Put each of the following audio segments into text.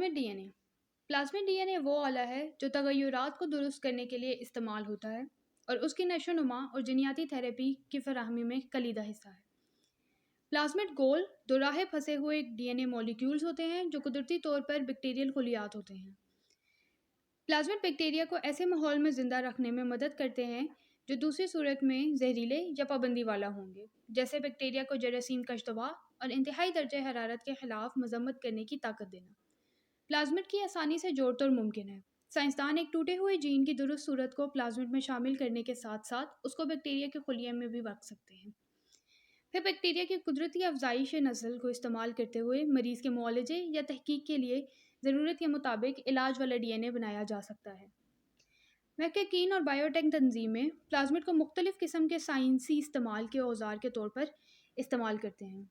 پلازمڈ D N اے پلازمڈ D N اے وہ آلہ ہے جو تغیرات کو درست کرنے کے لیے استعمال ہوتا ہے اور اس کی نشو و نما اور جینیاتی تھراپی کی فراہمی میں کلیدہ حصہ ہے۔ پلازمڈ گول دو راہ پھنسے ہوئے ڈی این اے مالیکیولز ہوتے ہیں جو قدرتی طور پر بیکٹیریل خلیات ہوتے ہیں۔ پلازمڈ بیکٹیریا کو ایسے ماحول میں زندہ رکھنے میں مدد کرتے ہیں جو دوسری صورت میں زہریلے یا پابندی والا ہوں گے، جیسے بیکٹیریا کو جراثیم کش دوا اور انتہائی درجہ حرارت کے خلاف مذمت کرنے کی طاقت دینا۔ پلازمڈ کی آسانی سے جوڑ توڑ ممکن ہے۔ سائنسدان ایک ٹوٹے ہوئے جین کی درست صورت کو پلازمڈ میں شامل کرنے کے ساتھ ساتھ اس کو بیکٹیریا کے خلیے میں بھی رکھ سکتے ہیں۔ پھر بیکٹیریا کی قدرتی افزائش نسل کو استعمال کرتے ہوئے مریض کے معالجے یا تحقیق کے لیے ضرورت کے مطابق علاج والا ڈی این اے بنایا جا سکتا ہے۔ محققین اور بائیوٹیک تنظیمیں پلازمڈ کو مختلف قسم کے سائنسی استعمال کے اوزار کے طور پر استعمال کرتے ہیں،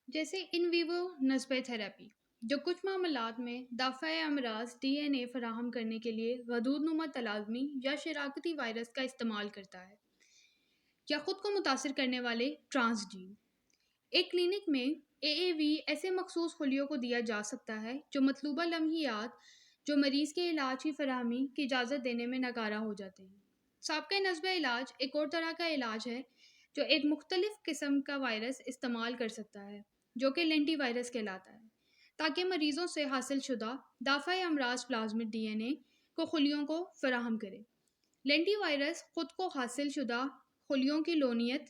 جیسے ان ویوو نسبہ تھراپی، جو کچھ معاملات میں دافع امراض ڈی این اے فراہم کرنے کے لیے غدود نما تلازمی یا شراکتی وائرس کا استعمال کرتا ہے، یا خود کو متاثر کرنے والے ٹرانس جین۔ ایک کلینک میں AAV ایسے مخصوص خلیوں کو دیا جا سکتا ہے جو مطلوبہ لمحیات جو مریض کے علاج کی فراہمی کی اجازت دینے میں ناکارہ ہو جاتے ہیں۔ سابقہ نسبہ علاج ایک اور طرح کا علاج ہے جو ایک مختلف قسم کا وائرس استعمال کر سکتا ہے، جو کہ لینٹی وائرس کہلاتا ہے، تاکہ مریضوں سے حاصل شدہ دافع امراض پلازمڈ ڈی این اے کو خلیوں کو فراہم کرے۔ لینٹی وائرس خود کو حاصل شدہ خلیوں کی لونیت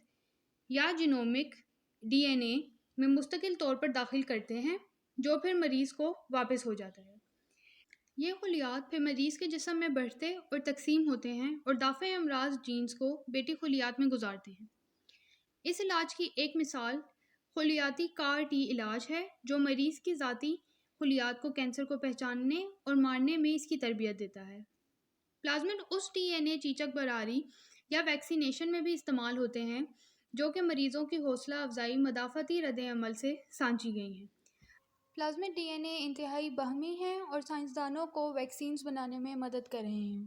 یا جینومک ڈی این اے میں مستقل طور پر داخل کرتے ہیں، جو پھر مریض کو واپس ہو جاتا ہے۔ یہ خلیات پھر مریض کے جسم میں بڑھتے اور تقسیم ہوتے ہیں اور دافع امراض جینز کو بیٹی خلیات میں گزارتے ہیں۔ اس علاج کی ایک مثال خلیاتی کار ٹی علاج ہے، جو مریض کی ذاتی خلیات کو کینسر کو پہچاننے اور مارنے میں اس کی تربیت دیتا ہے۔ پلازمڈ اس ڈی این اے چیچک براری یا ویکسینیشن میں بھی استعمال ہوتے ہیں جو کہ مریضوں کی حوصلہ افزائی مدافعتی رد عمل سے سانچی گئی ہیں۔ پلازمڈ ڈی این اے انتہائی باہمی ہیں اور سائنسدانوں کو ویکسینز بنانے میں مدد کر رہے ہیں۔